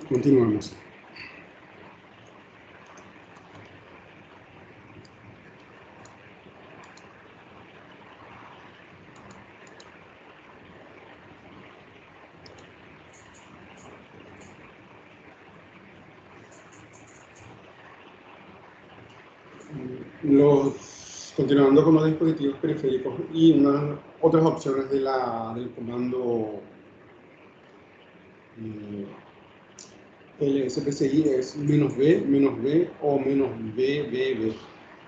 Continuamos. Continuando con los dispositivos periféricos y otras opciones del comando LSPCI es "-b", o "-b".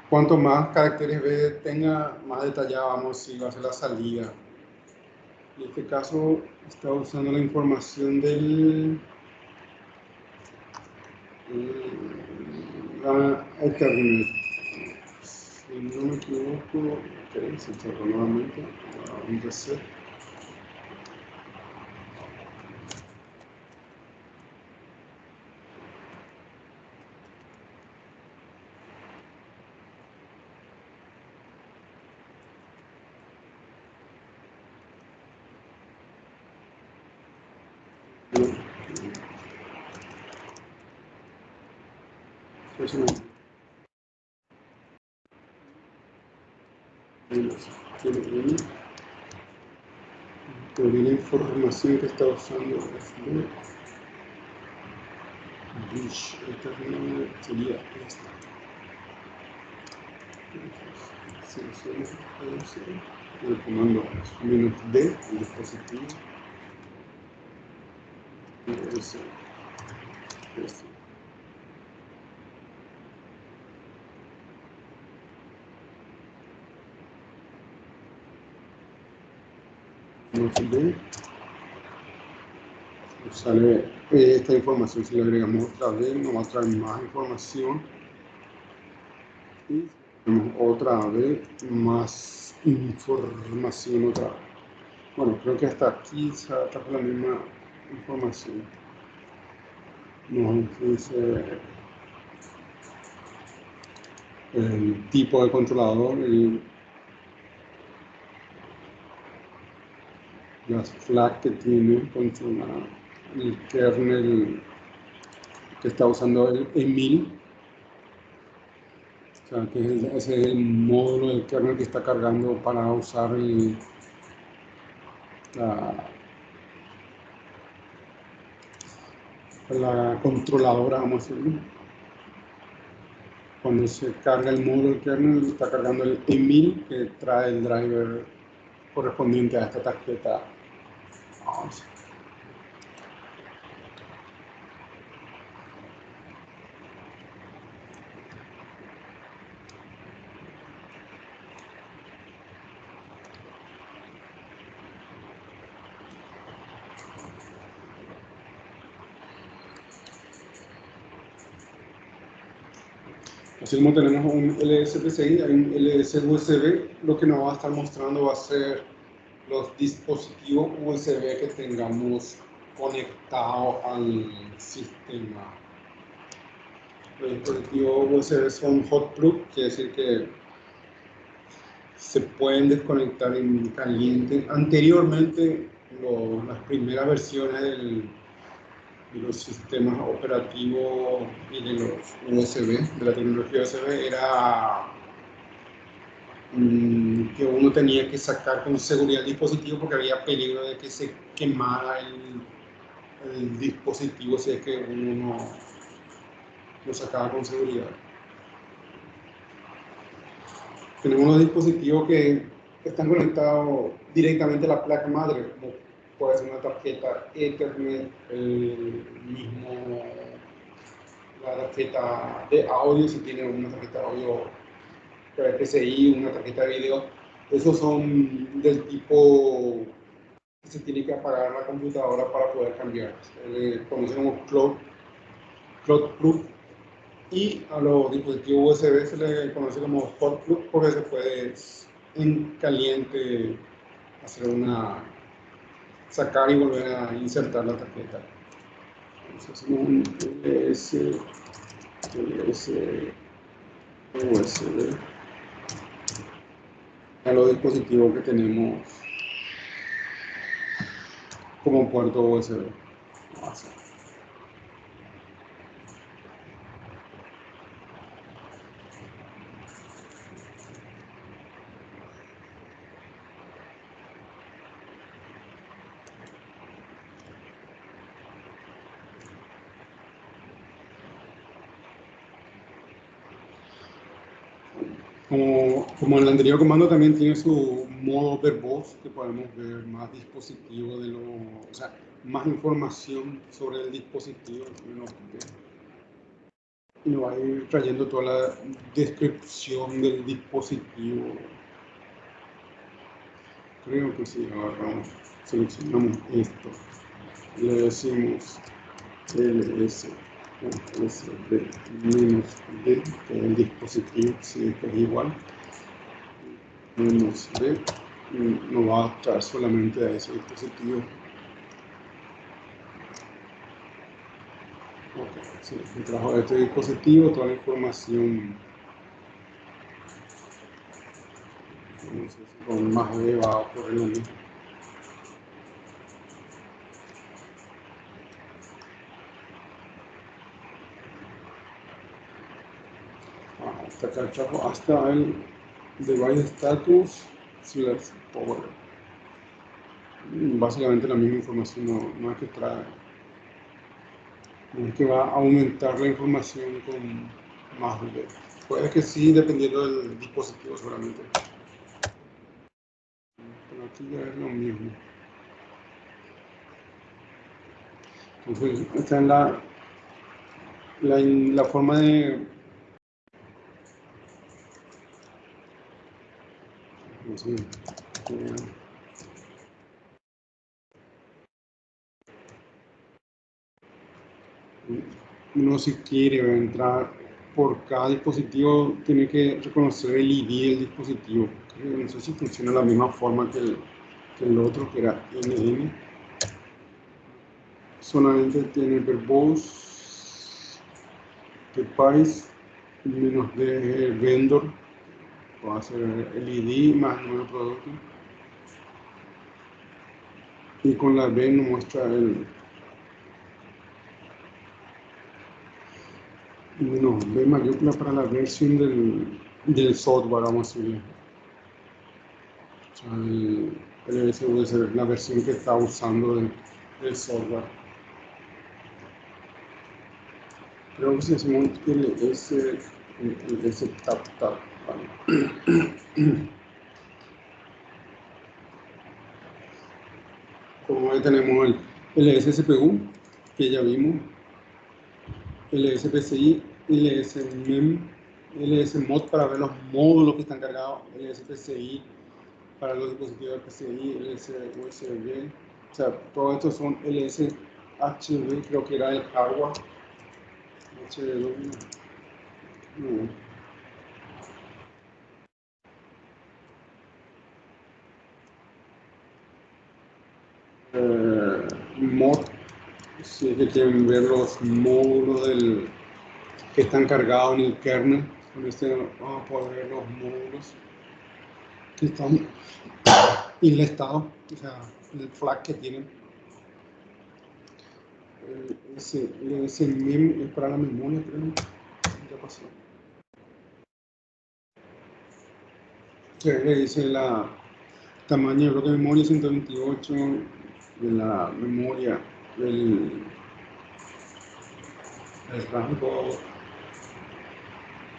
Cuanto más caracteres B tenga, más detallada vamos si va a ser la salida. En este caso está usando la información del la Ethernet. Si no me equivoco, se cerró nuevamente, un reset. Pero la información que está usando es de Bridge Ethernet, sería esta. Selecciono el comando "-d", el dispositivo. Y este. "-d". Sale esta información. Si le agregamos otra vez, nos va a traer más información. Y tenemos otra vez más información otra vez. Bueno, creo que hasta aquí se está con la misma información. Nos dice el tipo de controlador, las flags que tiene controlada, el kernel que está usando el Emil. O sea, que ese es el módulo del kernel que está cargando para usar la controladora, vamos a decirlo. Cuando se carga el módulo del kernel, está cargando el Emil, que trae el driver correspondiente a esta tarjeta. Vamos. Así como tenemos un LSPCI, hay un LS-USB, lo que nos va a estar mostrando va a ser los dispositivos USB que tengamos conectados al sistema. Los dispositivos USB son hot plug, quiere decir que se pueden desconectar en caliente. Anteriormente, las primeras versiones de los sistemas operativos y de los USB, de la tecnología USB, era que uno tenía que sacar con seguridad el dispositivo porque había peligro de que se quemara el dispositivo si es que uno no lo sacaba con seguridad. Tenemos los dispositivos que están conectados directamente a la placa madre, como puede ser una tarjeta Ethernet, la tarjeta de audio, si tiene una tarjeta de audio PCI, una tarjeta de video. Esos son del tipo que se tiene que apagar la computadora para poder cambiar. Conocemos Cloud Plug. Y a los dispositivos USB se le conoce como hot plug porque se puede en caliente sacar y volver a insertar la tarjeta. Entonces hacemos un USB a los dispositivos que tenemos como puerto USB. Como el anterior comando también tiene su modo verbose, que podemos ver más dispositivos o sea, más información sobre el dispositivo. Y nos va a ir trayendo toda la descripción del dispositivo. Creo que sí, agarramos, seleccionamos esto, le decimos ls USB -D, que es el dispositivo, si es igual, menos D, nos va a adaptar solamente a ese dispositivo. Okay, sí, trabajo de este dispositivo, toda la información, no sé si con más D va a ocurrir lo mismo. Hasta el device status / power. Básicamente la misma información, no es que trae, no es que va a aumentar la información con más de. Puede que sí, dependiendo del dispositivo seguramente. Pero aquí ya es lo mismo. Entonces, esta es la forma de. No sé, uno si quiere entrar por cada dispositivo tiene que reconocer el ID del dispositivo. No sé si funciona de la misma forma que el otro, que era NN. Solamente tiene verbose, device, menos de vendor, va a ser el ID más número de producto. Y con la B nos muestra el menos B mayúscula para la versión del software, vamos a decirle. O sea, el LSUS, la versión que está usando del software. Creo que si hacemos el S tap. Vale. Como ahí tenemos el LSCPU, que ya vimos, LSPCI, LSMEM, LSMOD para ver los módulos que están cargados, LSPCI para los dispositivos de PCI, LSUSB, o sea, todos estos son LSHB, creo que era el hardware, HB2, no. Mod, si es que quieren ver los módulos que están cargados en el kernel, con este vamos a poder ver los módulos que están enlistados, o sea, el flag que tienen. Ese mem es para la memoria, creo. ¿Qué pasó? Sí, le dice la tamaño del bloque de memoria 128 de la memoria del rango,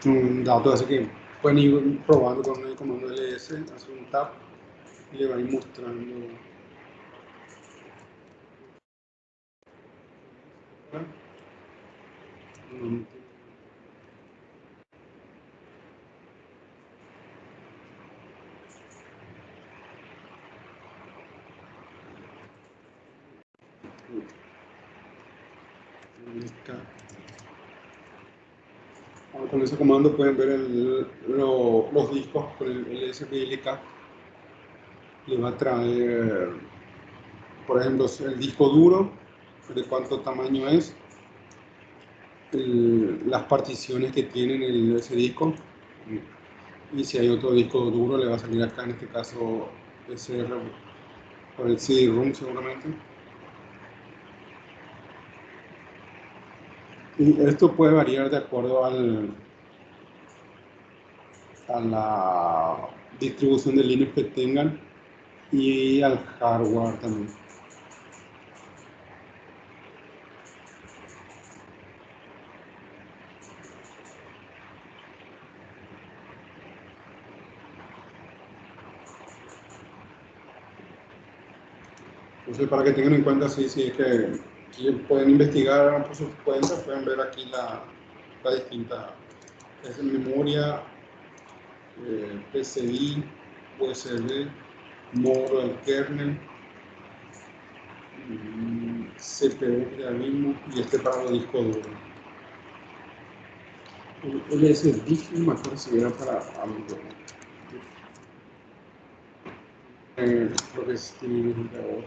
un dato así que pueden ir probando con el comando ls, hacer un tab y le va a ir mostrando. Con ese comando pueden ver los discos con el SPLK. Le va a traer, por ejemplo, el disco duro, de cuánto tamaño es, las particiones que tienen ese disco, y si hay otro disco duro le va a salir acá, en este caso SR, por el CD-ROM seguramente. Y esto puede variar de acuerdo a la distribución de Linux que tengan y al hardware también. Entonces, para que tengan en cuenta, sí, sí, que pueden investigar por sus cuentas, pueden ver aquí la distinta es memoria, PCI, USB, modo del kernel, CPU ya mismo, y este para los discos duros. El LSD, no me acuerdo si era para algo. Creo que es tiene otro.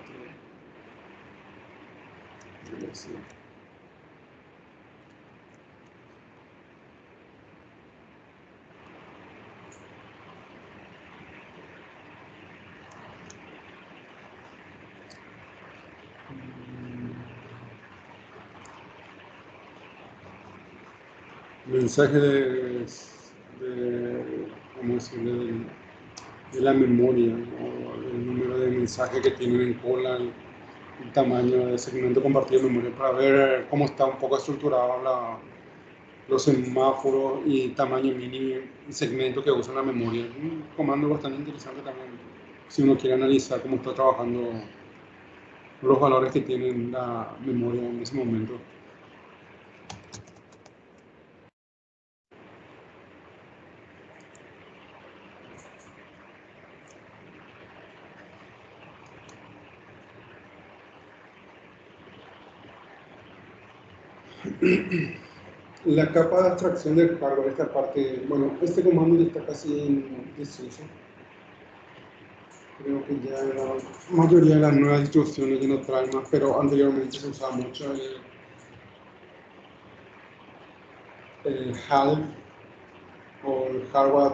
LSD. Mensaje ¿cómo decirle? De la memoria, ¿no? El número de mensajes que tienen en cola, el tamaño de segmento compartido de memoria, para ver cómo está un poco estructurado los semáforos y tamaño mínimo y segmento que usa la memoria. Un comando bastante interesante también, si uno quiere analizar cómo está trabajando los valores que tiene la memoria en ese momento. La capa de abstracción del hardware, esta parte, bueno, este comando ya está casi en desuso. Creo que ya la mayoría de las nuevas instrucciones ya no traen más, pero anteriormente se usaba mucho el HAL o el Hardware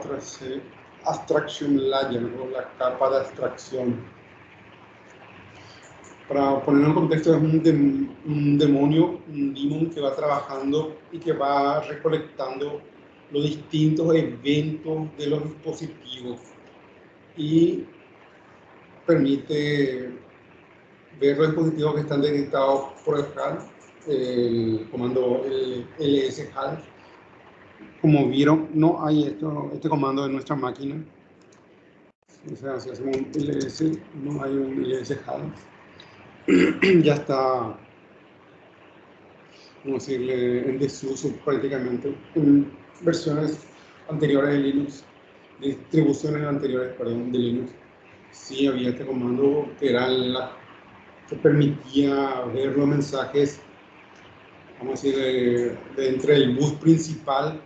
Abstraction Layer o la capa de abstracción. Para ponerlo en contexto, es un demonio, un demon que va trabajando y que va recolectando los distintos eventos de los dispositivos y permite ver los dispositivos que están detectados por el HAL, el comando LS-HAL. Como vieron, no hay este comando en nuestra máquina. O sea, si hacemos un ls, no hay un ls-HAL. Ya está, vamos a decirle, en desuso prácticamente. En versiones anteriores de Linux, distribuciones anteriores, perdón, de Linux, sí había este comando que era que permitía ver los mensajes, vamos a decir, de entre el bus principal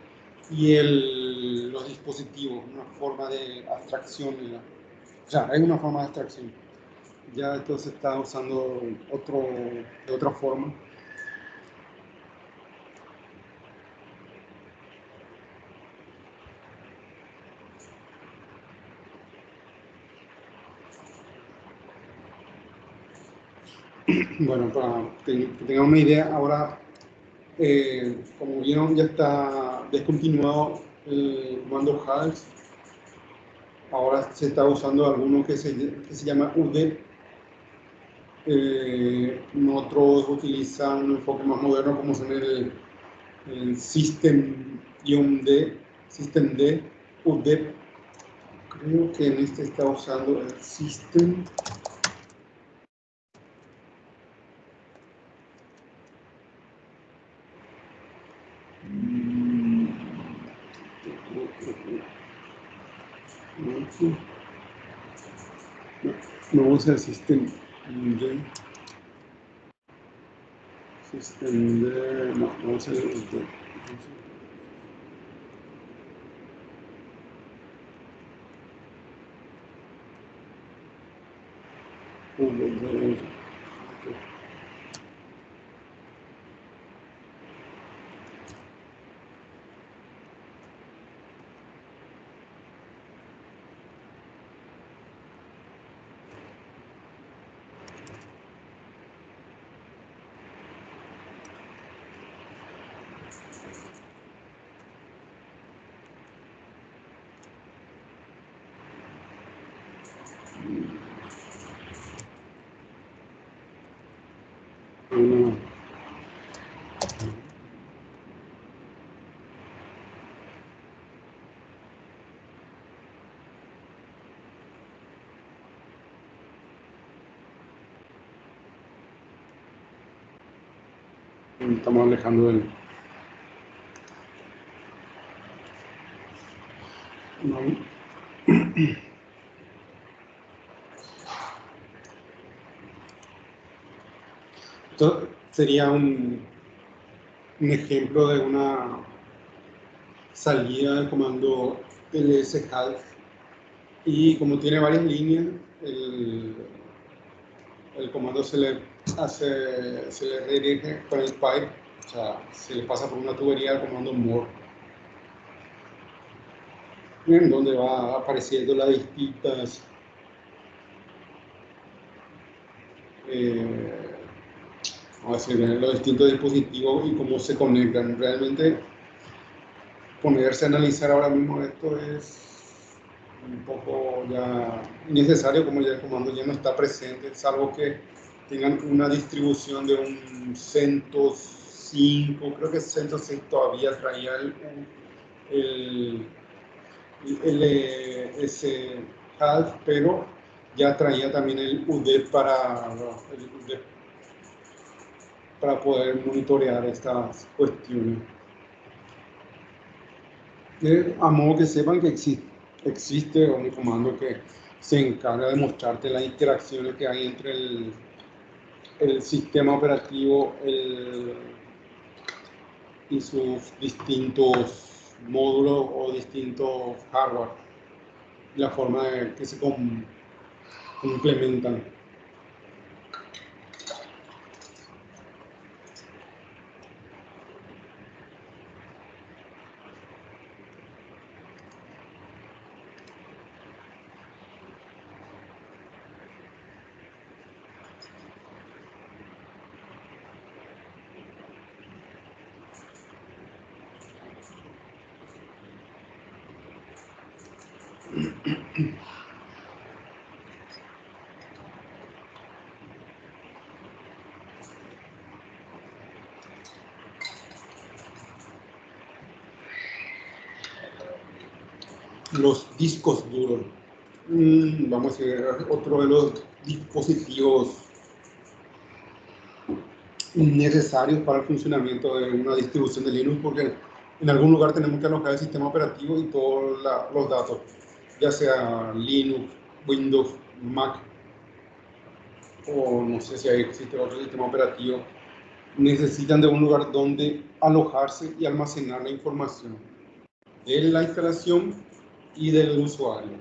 y los dispositivos, una forma de abstracción. O sea, hay una forma de abstracción. Ya esto se está usando de otra forma. Bueno, para que tengan una idea, ahora, como vieron, ya está descontinuado el comando HALS. Ahora se está usando alguno que se llama UD. Otros utilizan un enfoque más moderno como son el System-D, System-D, UD. Creo que en este está usando el System. No usa el System D. System D. No usa el D. No. Estamos alejando del... No. Esto sería un ejemplo de una salida del comando ls-half, y como tiene varias líneas, el comando se le redirige con el pipe, o sea, se le pasa por una tubería al comando more, en donde va apareciendo las distintas vamos a decir, los distintos dispositivos y cómo se conectan. Realmente ponerse a analizar ahora mismo esto es un poco ya innecesario, como ya el comando ya no está presente, salvo que tengan una distribución de un CentOS 5, creo que CentOS 6 todavía traía el LS-Half, pero ya traía también el UDEP para poder monitorear estas cuestiones. A modo que sepan que existe un comando que se encarga de mostrarte las interacciones que hay entre el sistema operativo y sus distintos módulos o distintos hardware, la forma de que se complementan. Los discos duros. Vamos a ver otro de los dispositivos necesarios para el funcionamiento de una distribución de Linux, porque en algún lugar tenemos que alojar el sistema operativo y todos los datos, ya sea Linux, Windows, Mac, o no sé si existe otro sistema operativo, necesitan de un lugar donde alojarse y almacenar la información de la instalación y del usuario.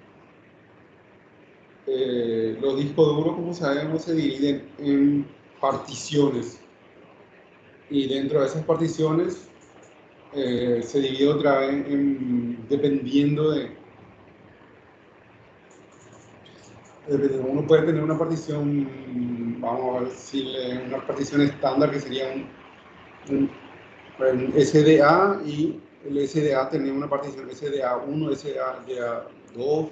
Los discos duros, como sabemos, se dividen en particiones, y dentro de esas particiones se divide otra vez dependiendo de... Uno puede tener una partición, vamos a decirle, una partición estándar que sería un SDA, y el SDA tenía una partición SDA1, SDA2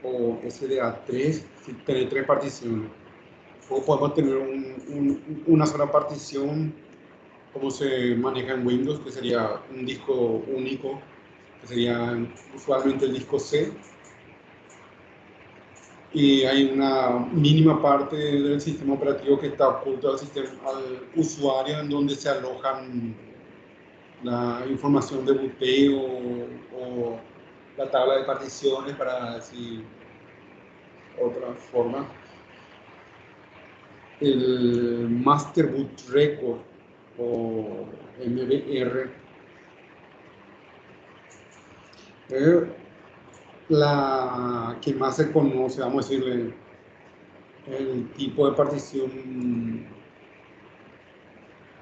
o SDA3, tener tres particiones. O podemos tener una sola partición, como se maneja en Windows, que sería un disco único, que sería usualmente el disco C, y hay una mínima parte del sistema operativo que está oculto al usuario, en donde se alojan la información de booteo o la tabla de particiones, para decir otra forma. El Master Boot Record o MBR, la que más se conoce, vamos a decir, el tipo de partición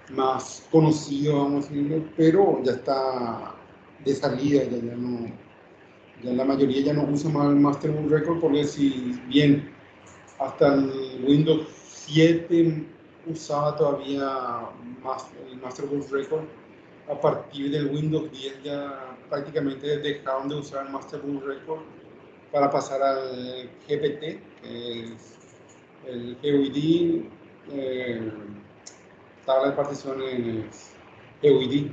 más conocido, vamos a decirlo, pero ya está de salida, ya la mayoría ya no usa más el Master Boot Record, porque si bien hasta el Windows 7 usaba todavía el Master Boot Record, a partir del Windows 10 ya prácticamente dejaron de usar el Master Boot Record para pasar al GPT, que es el GUID, tabla de particiones GUID,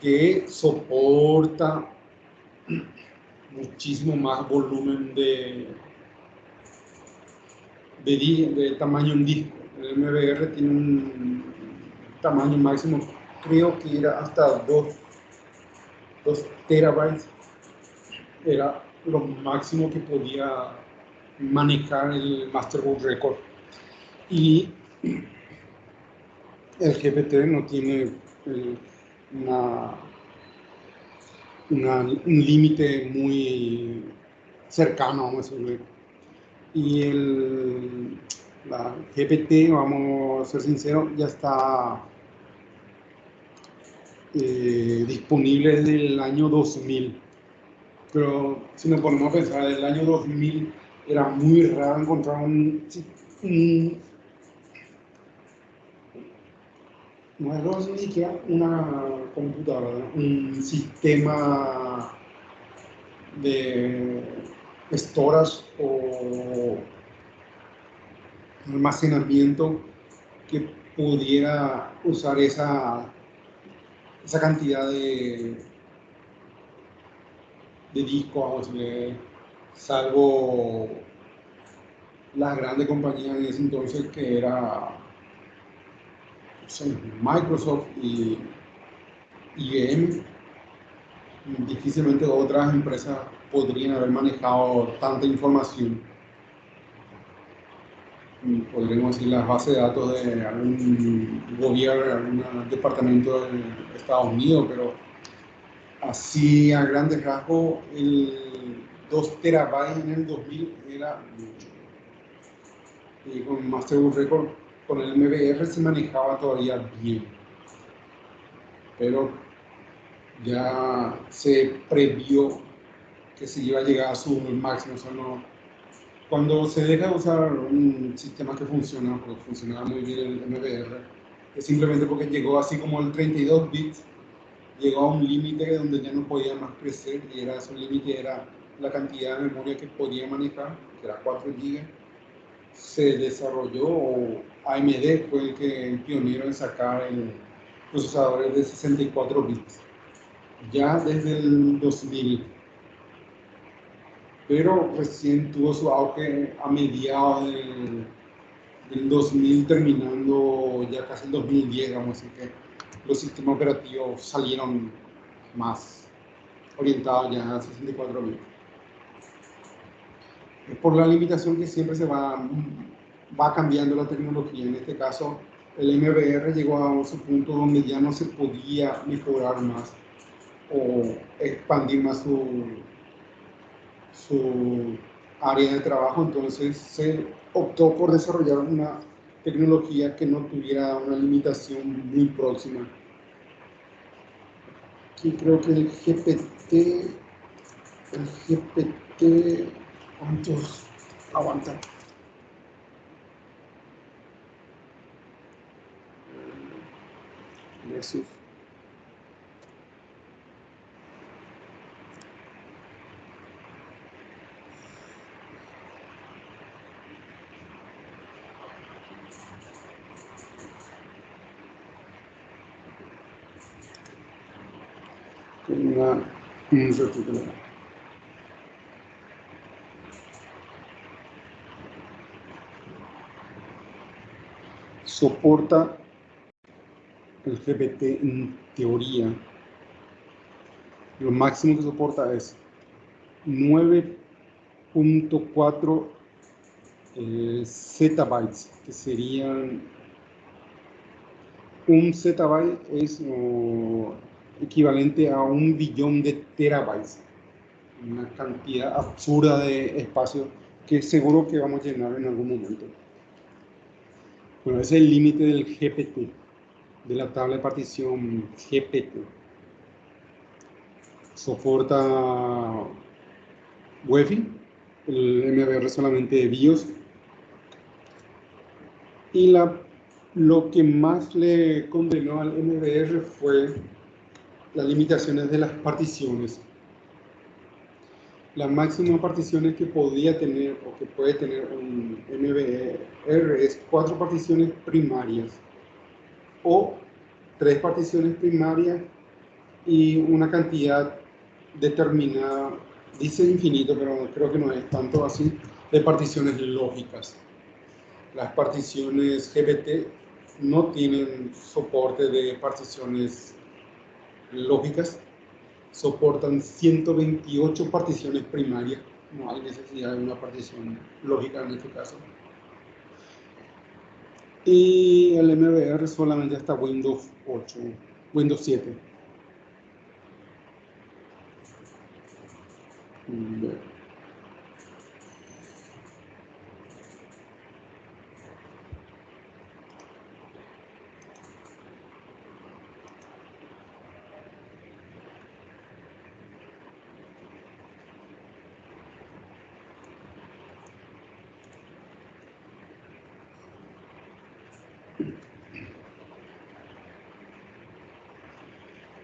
que soporta muchísimo más volumen de tamaño en disco. El MBR tiene tamaño máximo, creo que era hasta 2 terabytes, era lo máximo que podía manejar el Masterboard Record. Y el GPT no tiene un límite muy cercano, vamos a decirlo. Y la GPT, vamos a ser sinceros, ya está disponible desde el año 2000. Pero si nos ponemos a pensar, el año 2000 era muy raro encontrar no es ni siquiera una computadora, un sistema de storage o almacenamiento que pudiera usar esa cantidad de discos, salvo las grandes compañías en ese entonces que era Microsoft y IBM. Difícilmente otras empresas podrían haber manejado tanta información. Podríamos decir las bases de datos de algún gobierno, algún departamento de Estados Unidos, pero así a grandes rasgos, el 2 terabytes en el 2000 era mucho. Y con Masterboard Record, con el MBR se manejaba todavía bien, pero ya se previó que se iba a llegar a su máximo. O sea, cuando se deja de usar un sistema que funciona, porque funcionaba muy bien el MBR, es simplemente porque llegó así como el 32 bits, llegó a un límite donde ya no podía más crecer, y ese límite era la cantidad de memoria que podía manejar, que era 4 GB. Se desarrolló, o AMD fue el pionero en sacar procesadores de 64 bits, ya desde el 2000. Pero recién tuvo su auge a mediados del 2000, terminando ya casi el 2010, vamos a decir que los sistemas operativos salieron más orientados ya a 64 bits. Es por la limitación que siempre se va cambiando la tecnología. En este caso, el MBR llegó a su punto donde ya no se podía mejorar más o expandir más su área de trabajo, entonces se optó por desarrollar una tecnología que no tuviera una limitación muy próxima. Aquí creo que el GPT, ¿cuántos aguanta? Versus. Un ratito. Soporta el GPT en teoría. Lo máximo que soporta es 9.4 zettabytes, que serían un zettabyte es equivalente a 1 billón de terabytes, una cantidad absurda de espacio que seguro que vamos a llenar en algún momento. Bueno, ese es el límite del GPT, de la tabla de partición GPT. Soporta UEFI, el MBR solamente de BIOS. Y lo que más le condenó al MBR fue las limitaciones de las particiones. Las máximas particiones que podía tener o que puede tener un MBR es 4 particiones primarias o 3 particiones primarias y una cantidad determinada, dice infinito, pero creo que no es tanto así, de particiones lógicas. Las particiones GPT no tienen soporte de particiones lógicas, soportan 128 particiones primarias, no hay necesidad de una partición lógica en este caso. Y el MBR solamente hasta Windows 8, Windows 7.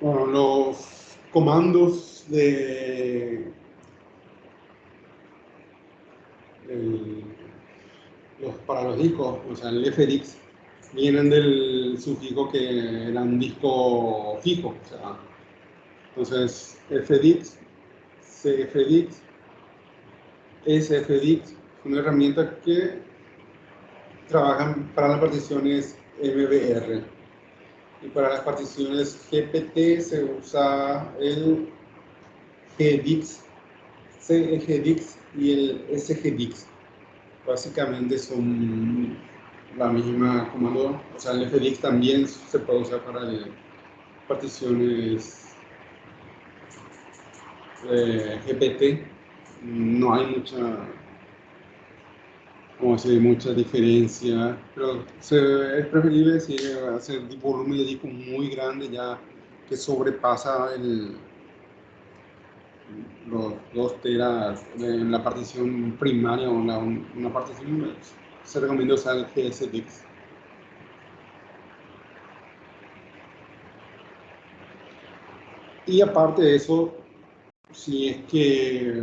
Bueno, los comandos para los discos, o sea, el FDX, vienen del sufijo que era un disco fijo. O sea, entonces, FDX, CFDX, SFDX, una herramienta que trabajan para las particiones MBR. Y para las particiones GPT se usa el GDIX, CGDIX y el SGDIX. Básicamente son la misma comando, o sea, el FDIX también se puede usar para particiones GPT. No hay mucha diferencia, pero es preferible hacer volumen de disco muy grande, ya que sobrepasa los 2 teras en la partición primaria o una partición. Se recomienda usar el GSDIX. Y aparte de eso, si es que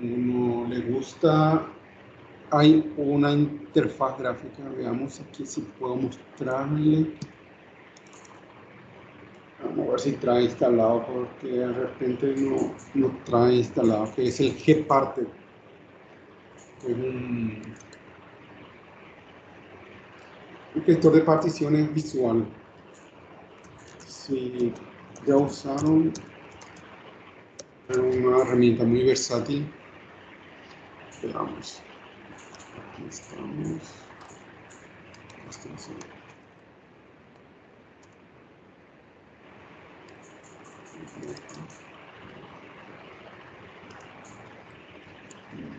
uno le gusta, hay una interfaz gráfica. Veamos aquí si puedo mostrarle. Vamos a ver si trae instalado, porque de repente no trae instalado, que es el Gparted, que es un gestor de particiones visual. Si ya usaron, es una herramienta muy versátil. Veamos. Aquí estamos.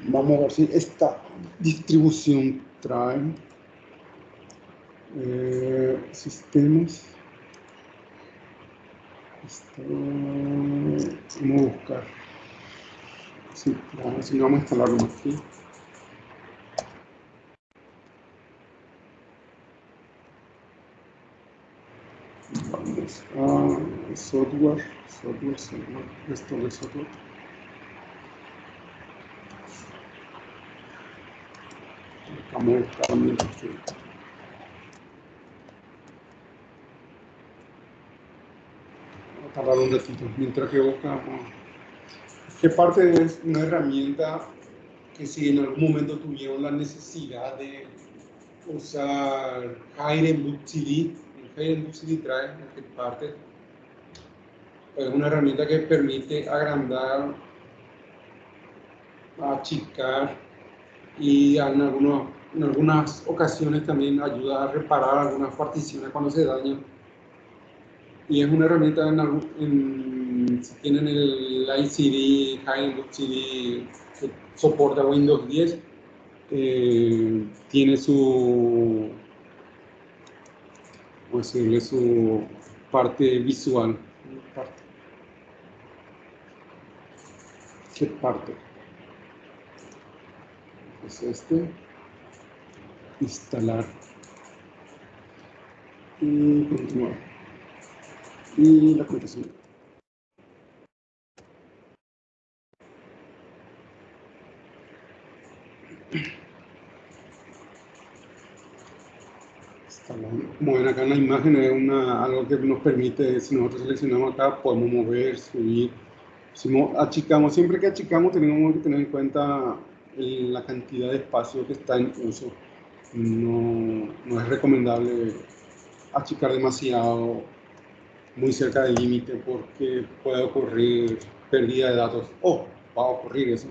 Vamos a ver si esta distribución trae sistemas. Vamos a buscar. Sí, si no, vamos a instalarlo aquí. Vamos a software, gestor de software. Vamos a buscar mientras que tardar un ratito, mientras que buscamos. Gparted es una herramienta que si en algún momento tuvieron la necesidad de usar HideNBookCD, el HideNBookCD trae el Gparted. Es una herramienta que permite agrandar, achicar y en algunas ocasiones también ayuda a reparar algunas particiones cuando se dañan. Y es una herramienta, si tienen el ICD, HideNBookCD, que soporta Windows 10, tiene su parte visual. ¿Qué parte? Es instalar y continuar. Y la contraseña. Como ven acá en la imagen, es algo que nos permite, si nosotros seleccionamos acá, podemos mover, subir. Si achicamos, siempre que achicamos tenemos que tener en cuenta la cantidad de espacio que está en uso. no es recomendable achicar demasiado muy cerca del límite porque puede ocurrir pérdida de datos o va a ocurrir eso.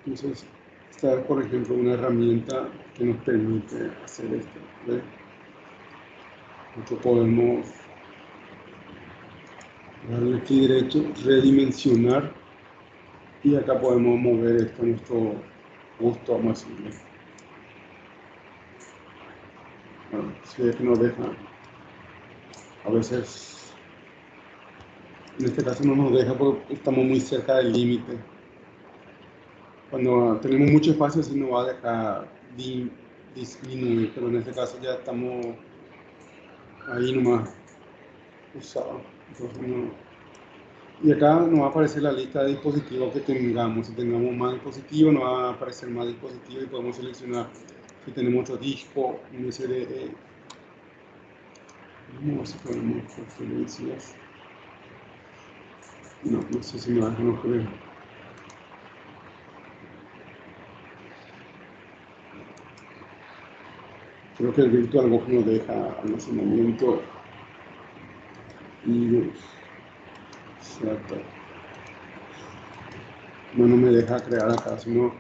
Entonces, esta es, por ejemplo, una herramienta que nos permite hacer esto. ¿Ves? Nosotros podemos darle clic derecho, redimensionar, y acá podemos mover esto a nuestro gusto, vamos a decirle. Bueno, si es que nos deja, a veces, en este caso no nos deja porque estamos muy cerca del límite. Cuando tenemos mucho espacio, sí nos va a dejar disminuir, pero en este caso ya estamos ahí nomás usados. Entonces, y acá nos va a aparecer la lista de dispositivos que tengamos. Si tenemos más dispositivos, nos va a aparecer más dispositivos y podemos seleccionar si tenemos otro disco, un SDE. Vamos a poner preferencias. No sé si me va a dejar. Creo que el VirtualBox nos deja almacenamiento y exacto. No me deja crear acá, sino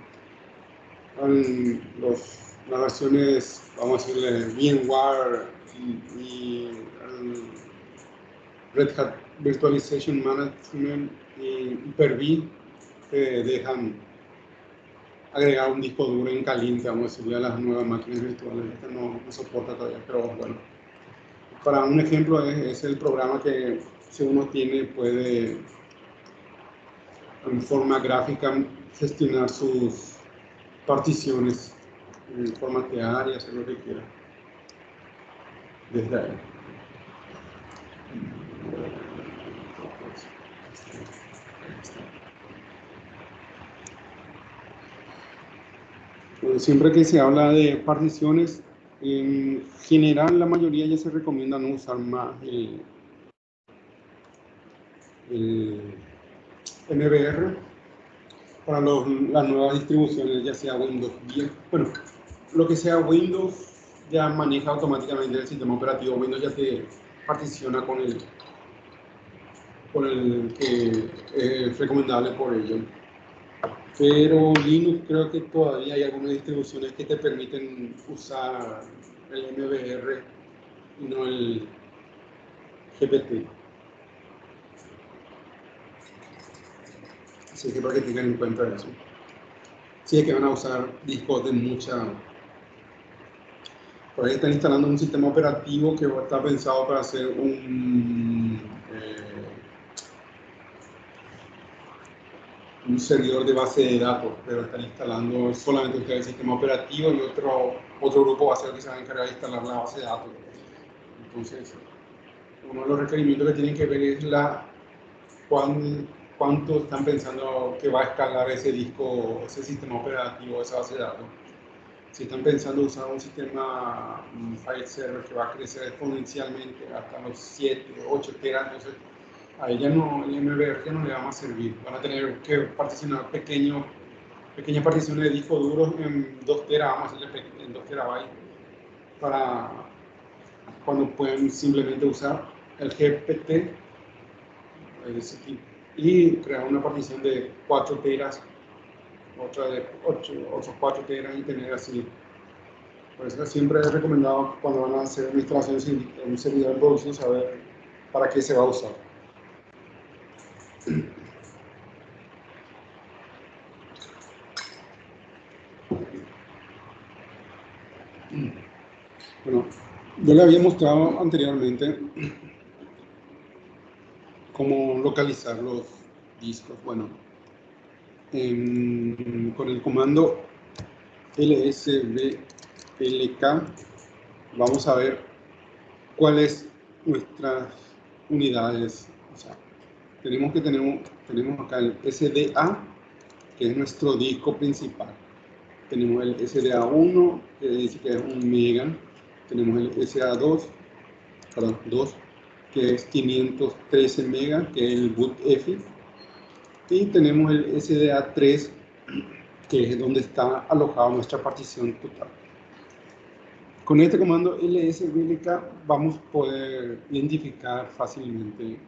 las versiones, vamos a decirle, VMware y Red Hat Virtualization Management y Hyper-V que dejan agregar un disco duro en caliente, vamos a decirle, a las nuevas máquinas virtuales. Esta no soporta todavía, pero bueno. Para un ejemplo es el programa que si uno tiene puede en forma gráfica gestionar sus particiones, formatear y hacer lo que quiera desde ahí. Siempre que se habla de particiones, en general la mayoría ya se recomienda no usar más el MBR para las nuevas distribuciones, ya sea Windows 10. Bueno, lo que sea Windows ya maneja automáticamente el sistema operativo. Windows ya te particiona con el que es recomendable por ello. Pero Linux creo que todavía hay algunas distribuciones que te permiten usar el MBR y no el GPT. Así que para que tengan en cuenta eso. Si es que van a usar discos de mucha... Por ahí están instalando un sistema operativo que está pensado para hacer un servidor de base de datos, pero están instalando solamente ustedes el sistema operativo y otro grupo va a ser el que se va a encargar de instalar la base de datos. Entonces, uno de los requerimientos que tienen que ver es cuánto están pensando que va a escalar ese disco, ese sistema operativo, esa base de datos. Si están pensando usar un sistema file server que va a crecer exponencialmente hasta los 7, 8 teras, entonces a ella no, el MBR ya no le va a servir. Van a tener que particionar pequeñas particiones de disco duro en 2 teras, vamos a hacerle en 2 terabytes, para cuando pueden simplemente usar el GPT y crear una partición de 4 teras, otra de 8, otros 4 teras y tener así. Por eso siempre es recomendado cuando van a hacer una instalación en un servidor de producción saber para qué se va a usar. Bueno, yo le había mostrado anteriormente cómo localizar los discos. Bueno, con el comando lsblk vamos a ver cuáles nuestras unidades. O sea, tenemos acá el SDA, que es nuestro disco principal. Tenemos el SDA1, que dice que es 1 mega. Tenemos el SDA2, que es 513 mega, que es el bootf. Y tenemos el SDA3, que es donde está alojada nuestra partición total. Con este comando lsblk vamos a poder identificar fácilmente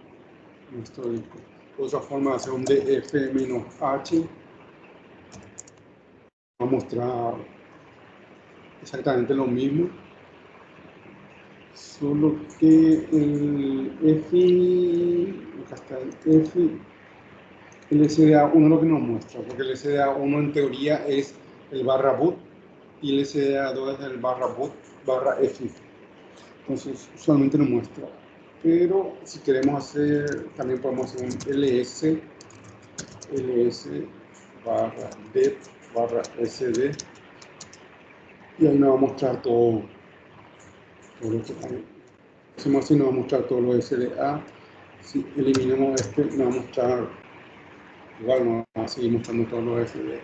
nuestro disco. Otra forma de hacer un df-h va a mostrar exactamente lo mismo, solo que el acá está el F, el SDA1 lo que nos muestra, porque el SDA1 en teoría es el /boot y el SDA2 es el /boot /F. Entonces usualmente nos muestra, pero si queremos hacer, también podemos hacer un ls /det /sd y ahí nos va a mostrar todo lo que hay. Si nos va a mostrar todo lo SDA. Si eliminamos este, nos va a mostrar, igual nos va a seguir mostrando todo lo SD.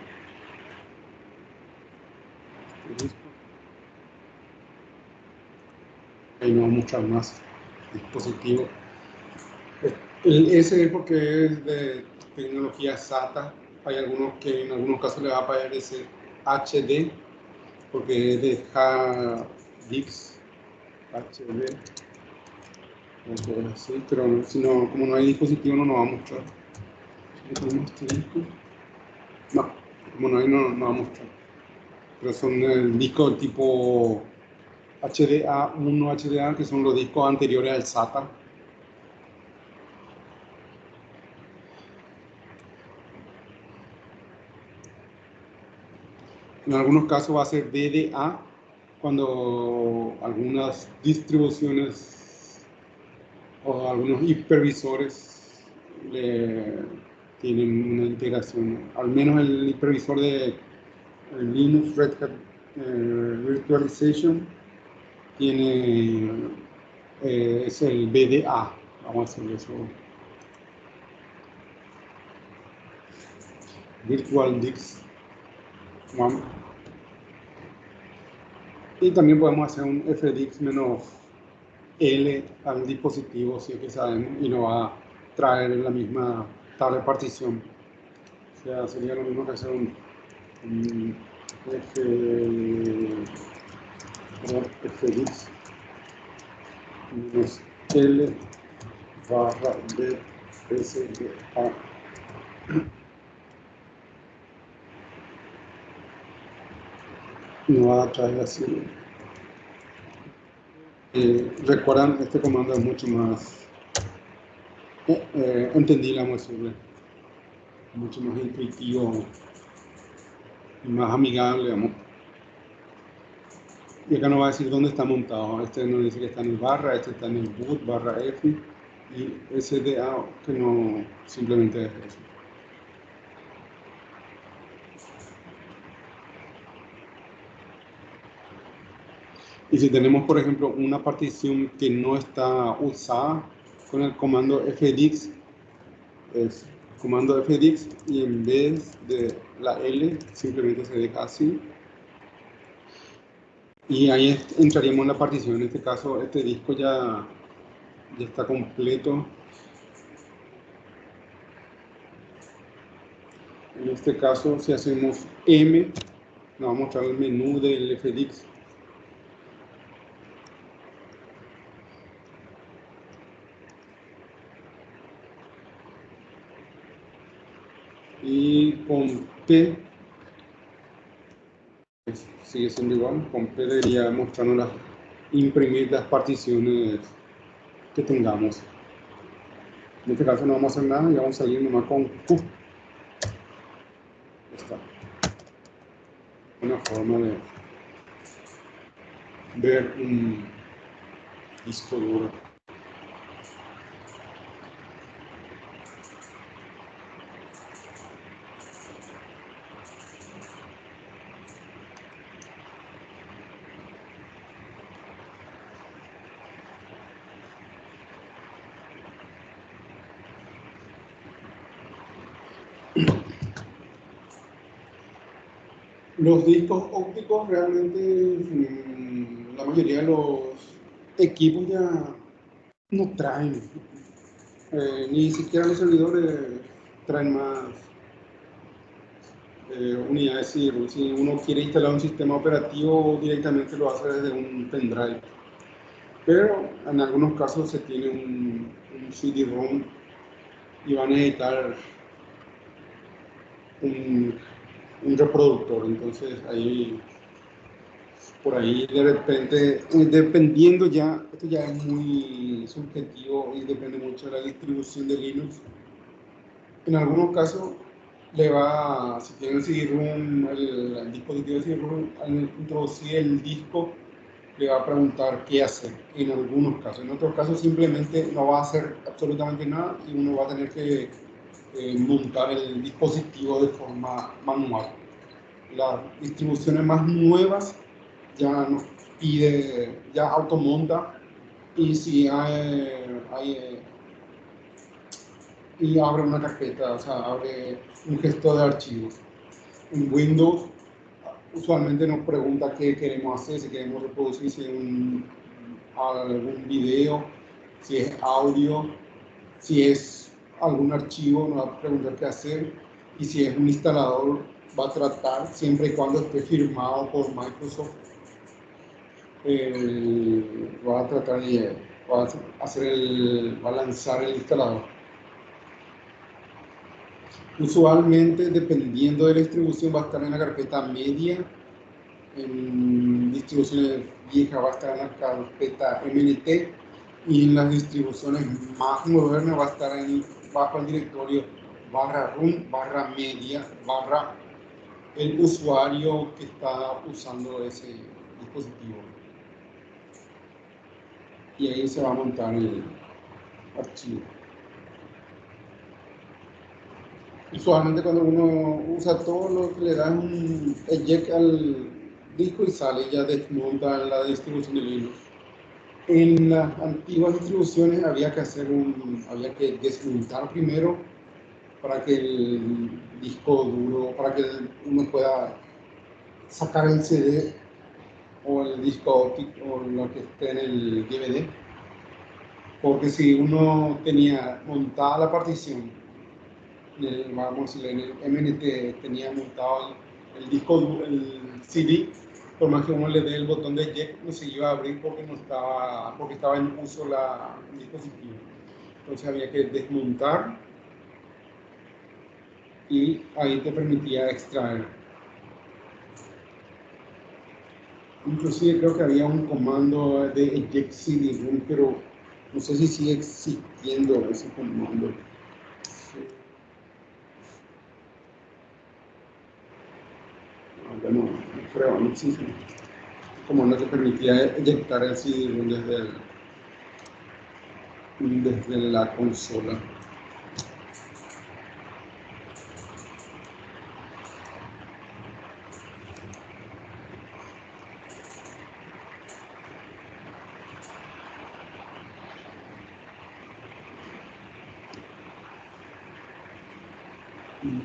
Ahí nos va a mostrar más dispositivos. El S es porque es de tecnología SATA. Hay algunos que en algunos casos le va a aparecer HD, porque es de HDX, HD, así, pero si no, como no hay dispositivo no nos va a mostrar. No, como no hay, no va a mostrar. Pero son el disco tipo HDA1, HDA, que son los discos anteriores al SATA. En algunos casos va a ser DDA, cuando algunas distribuciones o algunos hipervisores tienen una integración. Al menos el hipervisor de Linux Red Hat Virtualization tiene, es el BDA, vamos a hacer eso. VirtualDix 1. Y también podemos hacer un fdix-l al dispositivo, si es que sabemos, y nos va a traer la misma tabla de partición. O sea, sería lo mismo que hacer un fdix -l /bsda. Nos va a traer así. Recuerdan, este comando es mucho más entendible, vamos a decirle, mucho más intuitivo y más amigable, digamos. Y acá nos va a decir dónde está montado. Este nos dice que está en el barra, este está en el boot /F y SDA, que no simplemente es eso. Y si tenemos, por ejemplo, una partición que no está usada, con el comando fdix, es comando fdix, y en vez de la L simplemente se deja así. Y ahí entraríamos en la partición. En este caso, este disco ya está completo. En este caso, si hacemos M, nos va a mostrar el menú del fdix. Y con P, sigue siendo igual, con P debería mostrarnos imprimir las particiones que tengamos. En este caso no vamos a hacer nada y vamos a salir nomás con Q. Esta. Una forma de ver un disco duro. Los discos ópticos realmente, la mayoría de los equipos ya no traen, ni siquiera los servidores traen más unidades CD-ROM. Si uno quiere instalar un sistema operativo, directamente lo hace desde un pendrive. Pero en algunos casos se tiene un CD-ROM y va a necesitar un reproductor. Entonces ahí, por ahí de repente, dependiendo ya, esto ya es muy subjetivo y depende mucho de la distribución de Linux. En algunos casos le va, si tiene el CD-ROM, el dispositivo de CD-ROM, al introducir el disco, le va a preguntar qué hacer, en algunos casos. En otros casos simplemente no va a hacer absolutamente nada y uno va a tener que montar el dispositivo de forma manual. Las distribuciones más nuevas ya nos pide, ya automonta, y si y abre una carpeta, o sea, abre un gestor de archivos. En Windows usualmente nos pregunta qué queremos hacer, si queremos reproducir algún video, si es audio, si es algún archivo, nos va a preguntar qué hacer, y si es un instalador, va a tratar, siempre y cuando esté firmado por Microsoft, va a tratar de va a lanzar el instalador. Usualmente, dependiendo de la distribución, va a estar en la carpeta media. En distribuciones viejas va a estar en la carpeta MNT, y en las distribuciones más modernas va a estar bajo el directorio /room /media el usuario que está usando ese dispositivo. Y ahí se va a montar el archivo. Usualmente cuando uno usa todo, lo que le da un eject al disco y sale, ya desmonta la distribución de Linux. En las antiguas distribuciones había que desmontar primero para que el disco duro, para que uno pueda sacar el CD o el disco óptico o lo que esté en el DVD. Porque si uno tenía montada la partición, vamos a decir, en el MNT tenía montado el disco, el CD, por más que uno le dé el botón de eject, no se iba a abrir porque estaba en uso el dispositivo. Entonces había que desmontar, y ahí te permitía extraer. Inclusive creo que había un comando de eject CD-ROM, pero no sé si sigue existiendo ese comando. Bueno, creo, no existe. Como no te permitía eyectar el CD-ROM desde la consola.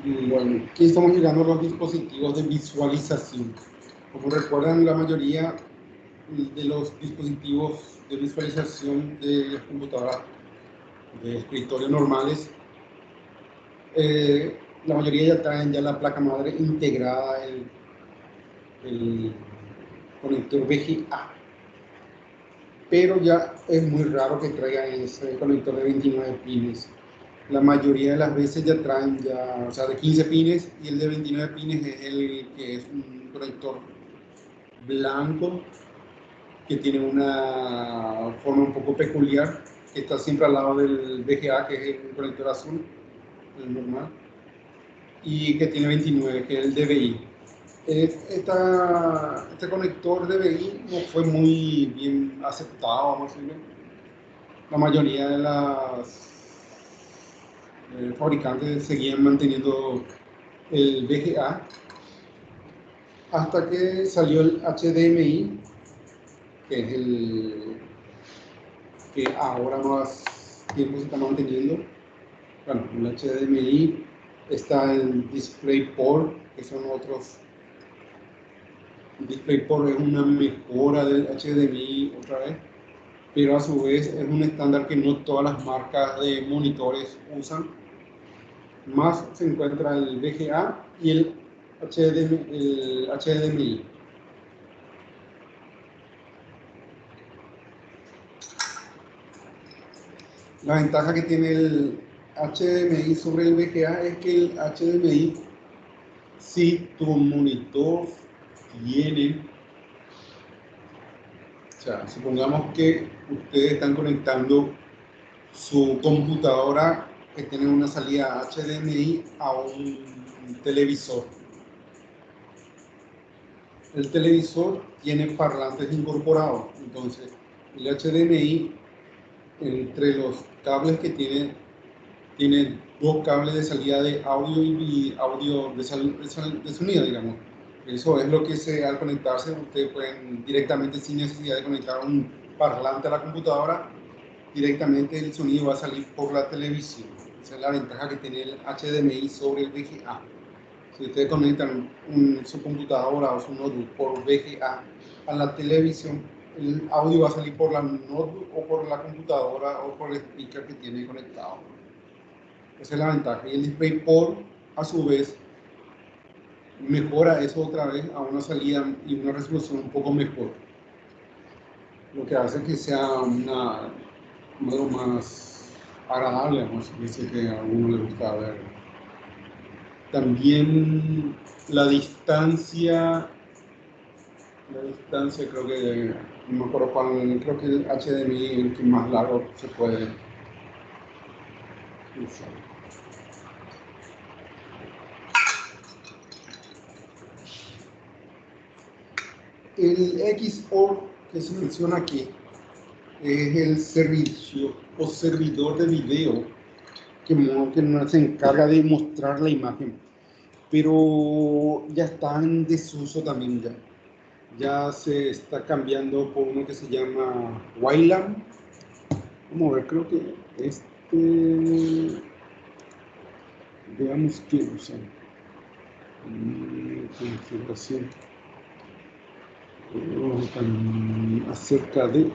Y bueno, aquí estamos llegando a los dispositivos de visualización. Como recuerdan, la mayoría de los dispositivos de visualización de las computadoras de escritorio normales, la mayoría ya traen ya la placa madre integrada, el conector VGA, pero ya es muy raro que traigan ese conector de 29 pines. La mayoría de las veces ya traen o sea, de 15 pines, y el de 29 pines es el que es un conector blanco que tiene una forma un poco peculiar, que está siempre al lado del VGA, que es el conector azul, el normal, y que tiene 29, que es el DVI. Este conector DVI no fue muy bien aceptado, vamos a decirlo. La mayoría de las fabricantes seguían manteniendo el VGA, hasta que salió el HDMI, que es el que ahora más tiempo se está manteniendo. Bueno, el HDMI está en DisplayPort, que son otros. DisplayPort es una mejora del HDMI otra vez, pero a su vez es un estándar que no todas las marcas de monitores usan. Más se encuentra el VGA y el el HDMI. La ventaja que tiene el HDMI sobre el VGA es que el HDMI, si tu monitor tiene, o sea, supongamos que ustedes están conectando su computadora que tiene una salida HDMI a un televisor. El televisor tiene parlantes incorporados, entonces el HDMI entre los cables que tiene dos cables de salida de audio y audio de sonido, digamos. Eso es lo que al conectarse ustedes pueden directamente, sin necesidad de conectar un parlante a la computadora, directamente el sonido va a salir por la televisión. Esa es la ventaja que tiene el HDMI sobre el VGA. Si ustedes conectan su computadora o su notebook por VGA a la televisión, el audio va a salir por la notebook o por la computadora o por el speaker que tiene conectado. Esa es la ventaja. Y el DisplayPort, a su vez, mejora eso otra vez a una salida y una resolución un poco mejor. Lo que hace que sea algo más agradable, vamos a decir, que a uno le gusta ver. También la distancia creo que, no me acuerdo cuál, creo que el HDMI es el que más largo se puede usar. El XPort que se menciona aquí es el servicio o servidor de video que se encarga de mostrar la imagen, pero ya está en desuso también ya se está cambiando por uno que se llama WLAN. Vamos a ver, creo que veamos qué usan. Configuración. Acerca de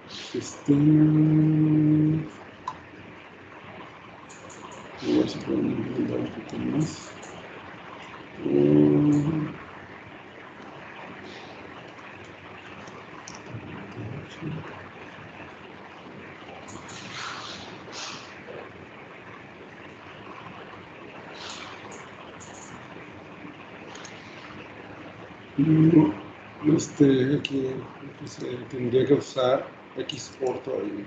sistema. A ver si podemos mandar un poquito más. Aquí se tendría que usar XPort todavía.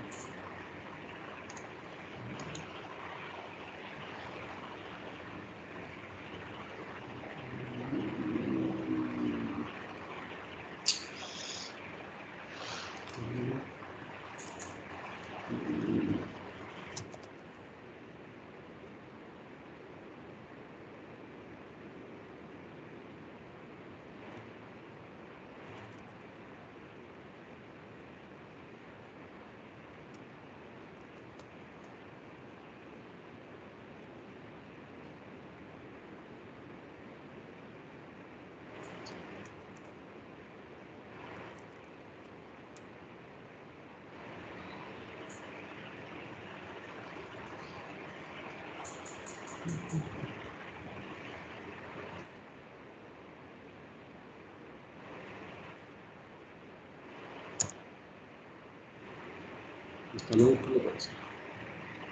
Hasta luego, ¿qué le parece?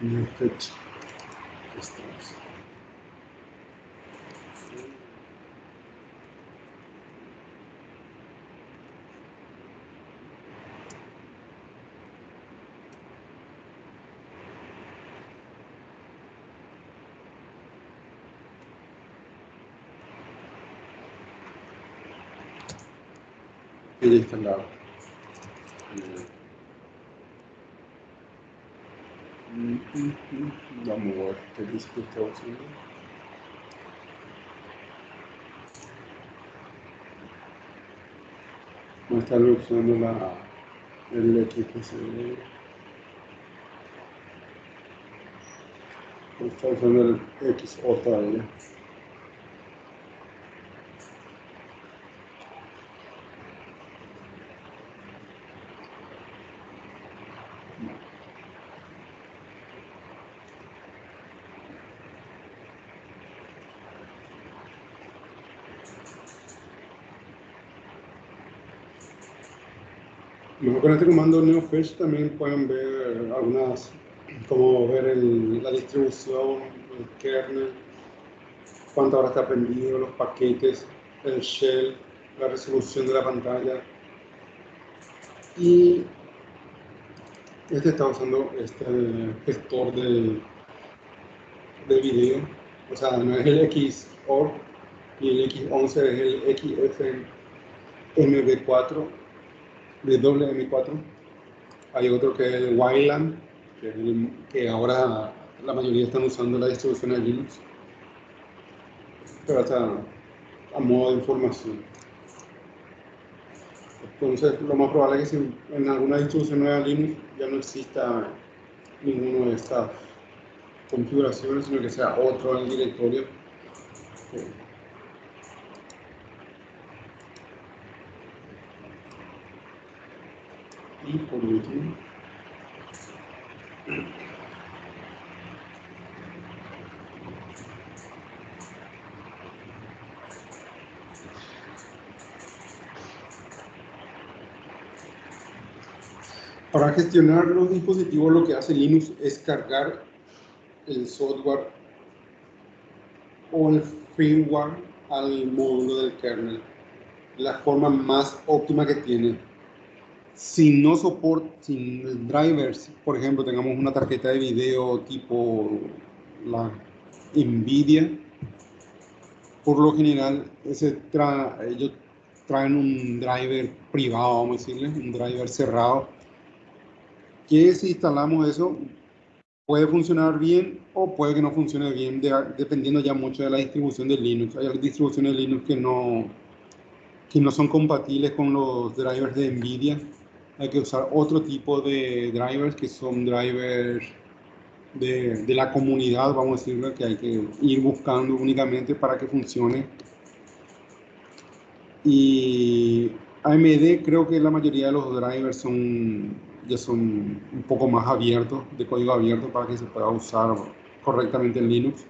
Una fecha. Estamos. Y ya instalado. Vamos a ver qué disco está usando. No está usando el XPC. Está usando el XO todavía. Con este comando neofetch también pueden ver algunas, como ver la distribución, el kernel, cuánto ahora está prendido, los paquetes, el shell, la resolución de la pantalla. Y este está usando este gestor de video, o sea, no es el XOR y el X11 es el XFMV4, WM4. Hay otro que es el Wayland, que ahora la mayoría están usando la distribución de Linux, pero hasta a modo de información. Entonces, lo más probable es que si en alguna distribución nueva Linux ya no exista ninguno de estas configuraciones, sino que sea otro en el directorio. Y por último, para gestionar los dispositivos, lo que hace Linux es cargar el software o el firmware al módulo del kernel. La forma más óptima que tiene. Si no soporta, sin drivers, por ejemplo, tengamos una tarjeta de video tipo la Nvidia, por lo general ellos traen un driver privado, vamos a decirle, un driver cerrado, que si instalamos eso puede funcionar bien o puede que no funcione bien, dependiendo ya mucho de la distribución de Linux. Hay distribuciones de Linux que no son compatibles con los drivers de Nvidia. Hay que usar otro tipo de drivers que son drivers de la comunidad, vamos a decirlo, que hay que ir buscando únicamente para que funcione. Y AMD, creo que la mayoría de los drivers ya son un poco más abiertos, de código abierto, para que se pueda usar correctamente en Linux.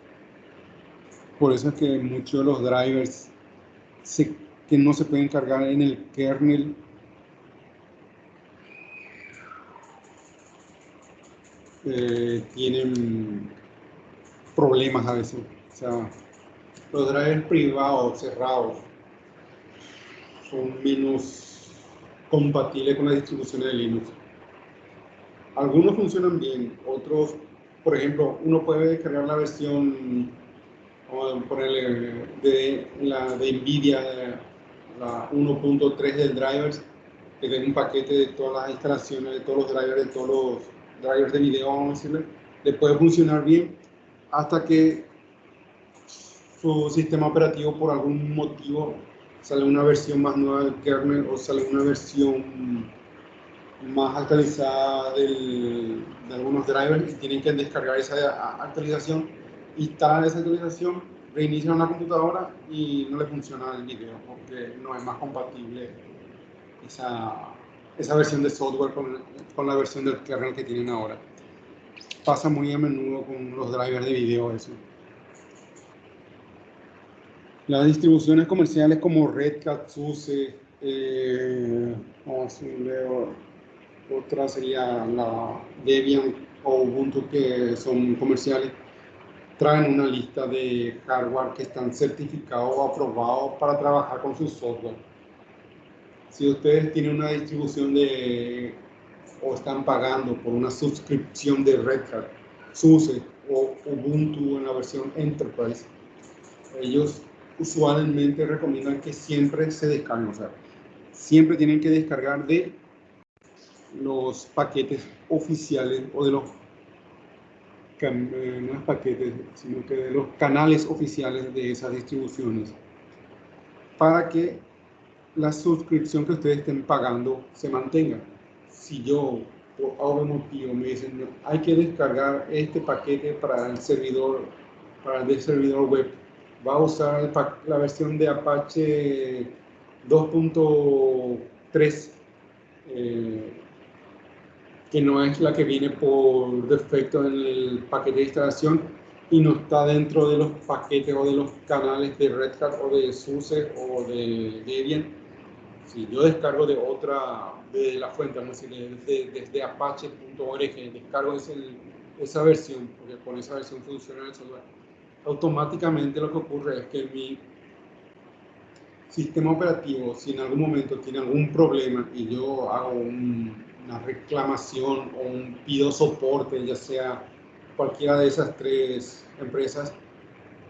Por eso es que muchos de los drivers que no se pueden cargar en el kernel tienen problemas a veces. O sea, los drivers privados, cerrados, son menos compatibles con la distribución de Linux. Algunos funcionan bien, otros, por ejemplo, uno puede descargar la versión, vamos a ponerle de Nvidia, la 1.3 del drivers, que tiene un paquete de todas las instalaciones, de todos los drivers, de todos los drivers de video, vamos a decirle, le puede funcionar bien hasta que su sistema operativo por algún motivo sale una versión más nueva del kernel o sale una versión más actualizada de algunos drivers y tienen que descargar esa actualización, instalar esa actualización, reiniciar una computadora y no le funciona el video porque no es más compatible esa versión de software con la versión del kernel que tienen ahora. Pasa muy a menudo con los drivers de video eso. Las distribuciones comerciales como Red Hat, SUSE, otra sería la Debian o Ubuntu, que son comerciales, traen una lista de hardware que están certificados o aprobados para trabajar con su software. Si ustedes tienen una distribución o están pagando por una suscripción de Red Hat, SUSE o Ubuntu en la versión Enterprise, ellos usualmente recomiendan que siempre se descarguen, o sea, siempre tienen que descargar de los paquetes oficiales o de los no es paquetes, sino que de los canales oficiales de esas distribuciones, para que la suscripción que ustedes estén pagando se mantenga. Si yo por algún motivo me dicen no, hay que descargar este paquete para el servidor web, va a usar la versión de Apache 2.3, que no es la que viene por defecto en el paquete de instalación y no está dentro de los paquetes o de los canales de Red Hat o de SUSE o de Debian, Si yo descargo de la fuente, vamos a decir, desde apache.org, descargo esa versión, porque con esa versión funciona el software, automáticamente lo que ocurre es que mi sistema operativo, si en algún momento tiene algún problema y yo hago una reclamación o pido soporte, ya sea cualquiera de esas tres empresas,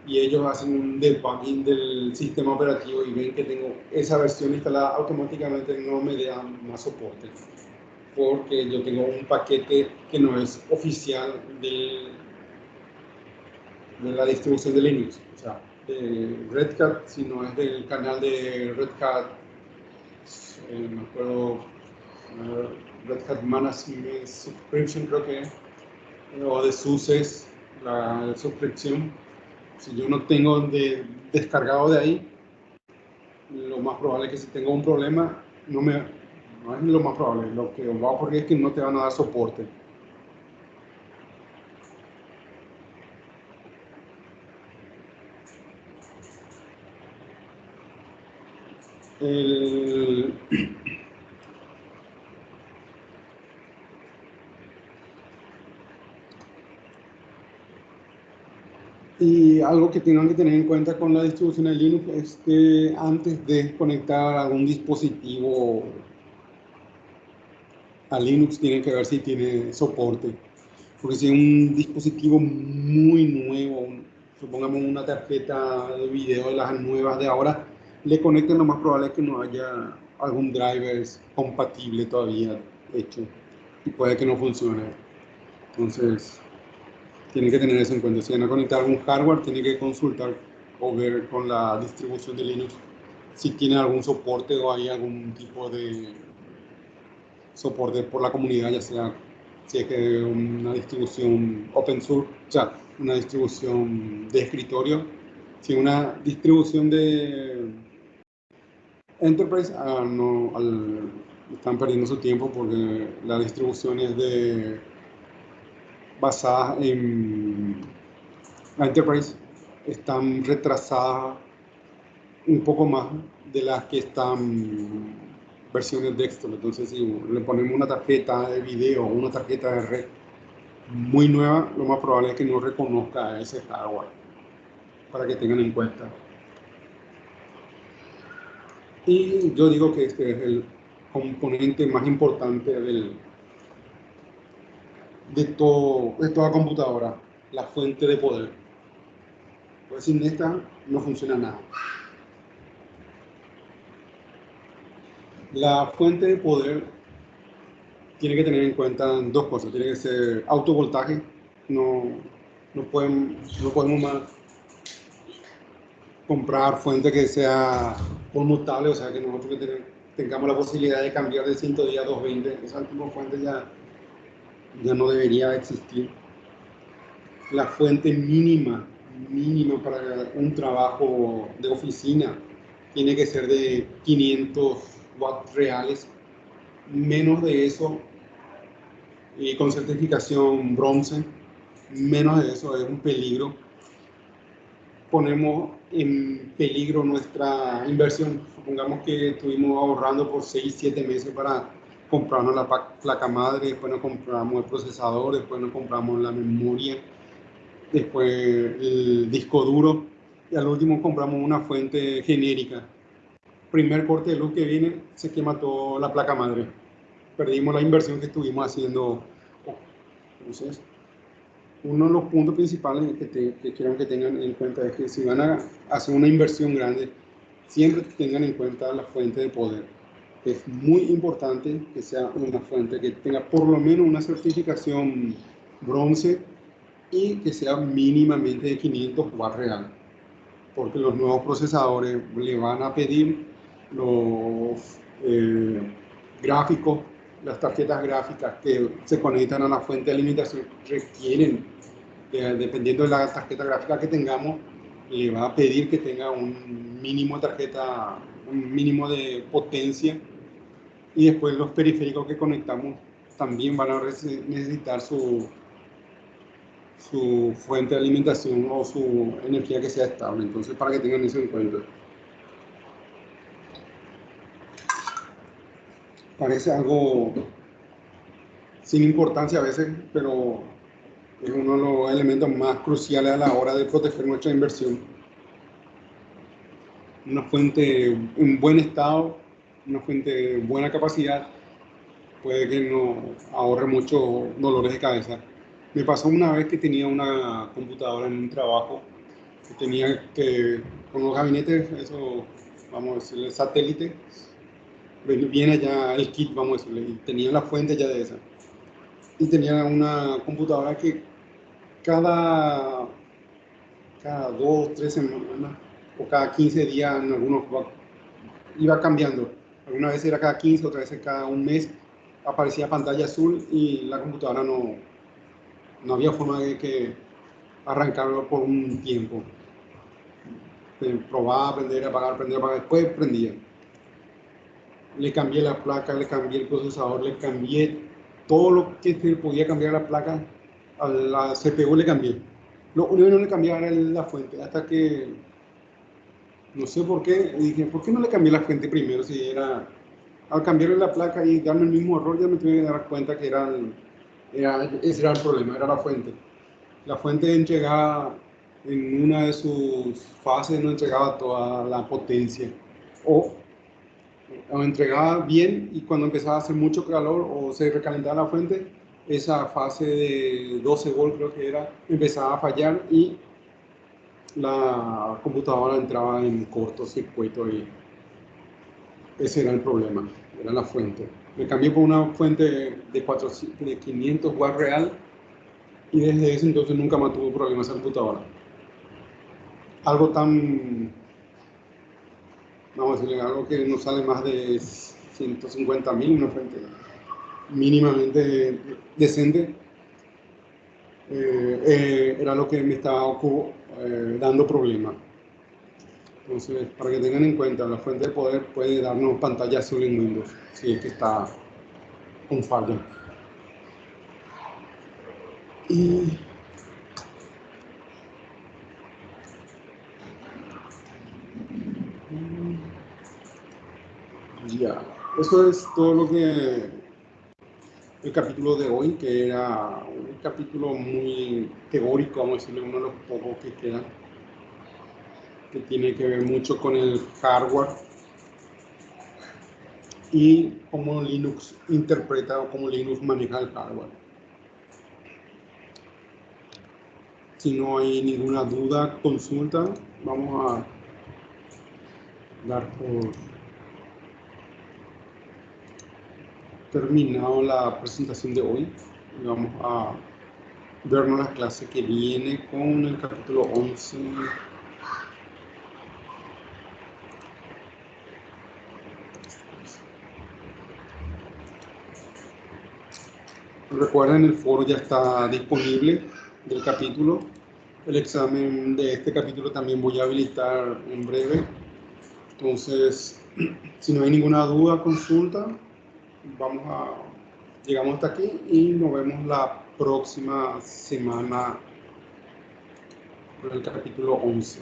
y ellos hacen un debugging del sistema operativo y ven que tengo esa versión instalada, automáticamente no me dan más soporte, porque yo tengo un paquete que no es oficial de la distribución de Linux, o sea, de Red Hat, sino es del canal de Red Hat, me acuerdo, Red Hat Management Subscription creo que es, o de SUSE, la suscripción. Si yo no tengo descargado de ahí, lo más probable es que si tengo un problema, no es lo más probable, lo que va a ocurrir es que no te van a dar soporte. Y algo que tengan que tener en cuenta con la distribución de Linux es que antes de conectar algún dispositivo a Linux tienen que ver si tiene soporte. Porque si es un dispositivo muy nuevo, supongamos una tarjeta de video de las nuevas de ahora, le conecten, lo más probable es que no haya algún driver compatible todavía hecho y puede que no funcione. Entonces, tienen que tener eso en cuenta. Si van a conectar algún hardware, tienen que consultar o ver con la distribución de Linux si tiene algún soporte o hay algún tipo de soporte por la comunidad, ya sea si es que una distribución open source, o sea, una distribución de escritorio, si una distribución de enterprise, están perdiendo su tiempo porque la distribución es basada en la enterprise, están retrasadas un poco más de las que están versiones desktop. Entonces, si le ponemos una tarjeta de video o una tarjeta de red muy nueva, lo más probable es que no reconozca ese hardware, para que tengan en cuenta. Y yo digo que este es el componente más importante de toda computadora, la fuente de poder. Pues sin esta no funciona nada. La fuente de poder tiene que tener en cuenta dos cosas. Tiene que ser autovoltaje. No podemos más comprar fuente que sea conmutable, o sea, que nosotros tengamos la posibilidad de cambiar de 110 a 220. Esa tipo de fuente ya no debería existir. La fuente mínima para un trabajo de oficina tiene que ser de 500 watts reales. Menos de eso, y con certificación bronce, menos de eso es un peligro. Ponemos en peligro nuestra inversión. Supongamos que estuvimos ahorrando por 6-7 meses para comprarnos la placa madre, después nos compramos el procesador, después nos compramos la memoria, después el disco duro y al último compramos una fuente genérica. Primer corte de luz que viene, se quema toda la placa madre. Perdimos la inversión que estuvimos haciendo. Entonces, uno de los puntos principales que quiero que tengan en cuenta es que si van a hacer una inversión grande, siempre tengan en cuenta la fuente de poder. Es muy importante que sea una fuente que tenga por lo menos una certificación bronce y que sea mínimamente de 500 watts real, porque los nuevos procesadores le van a pedir los gráficos, las tarjetas gráficas que se conectan a la fuente de alimentación requieren, dependiendo de la tarjeta gráfica que tengamos, le va a pedir que tenga un mínimo de potencia, y después los periféricos que conectamos también van a necesitar su fuente de alimentación o su energía que sea estable. Entonces, para que tengan eso en cuenta. parece algo sin importancia a veces, pero es uno de los elementos más cruciales a la hora de proteger nuestra inversión. Una fuente en buen estado, una fuente de buena capacidad, puede que nos ahorre muchos dolores de cabeza. Me pasó una vez que tenía una computadora en un trabajo, que tenía que, con los gabinetes, eso, vamos a decirle, satélite, viene ya el kit, vamos a decirle, y tenía la fuente ya de esa. Y tenía una computadora que cada 2, 3 semanas o cada 15 días en algunos iba cambiando. Alguna vez era cada 15, otra vez cada un mes aparecía pantalla azul y la computadora no había forma de que arrancarlo por un tiempo. Probaba, aprender a apagar, después prendía. Le cambié la placa, le cambié el procesador, le cambié todo lo que se podía cambiar a la placa, a la CPU le cambié. Lo único que no le cambiaba era la fuente, hasta que no sé por qué, dije, ¿por qué no le cambié la fuente primero? Si era, al cambiarle la placa y darme el mismo error, ya me tuve que dar cuenta que ese era el problema, era la fuente. La fuente entregaba en una de sus fases, no entregaba toda la potencia. O entregaba bien y cuando empezaba a hacer mucho calor o se recalentaba la fuente, esa fase de 12 volts creo que era, empezaba a fallar y la computadora entraba en cortocircuito y ese era el problema, era la fuente. Me cambié por una fuente de 500 watts real y desde ese entonces nunca más tuve problemas en la computadora. Algo tan, vamos a decirle, algo que no sale más de 150.000, una fuente mínimamente decente, era lo que me estaba dando problemas. Entonces, para que tengan en cuenta, la fuente de poder puede darnos pantalla azul en Windows, si es que está con falla. Y ya, eso es todo lo que el capítulo de hoy, que era un capítulo muy teórico, vamos a decirle, uno de los pocos que quedan, que tiene que ver mucho con el hardware y cómo Linux interpreta o cómo Linux maneja el hardware. Si no hay ninguna duda, consulta, vamos a dar por terminado la presentación de hoy y vamos a vernos la clase que viene con el capítulo 11. Recuerden, el foro ya está disponible del capítulo. El examen de este capítulo también voy a habilitar en breve. Entonces, si no hay ninguna duda, consulta. Llegamos hasta aquí y nos vemos la próxima semana con el capítulo 11.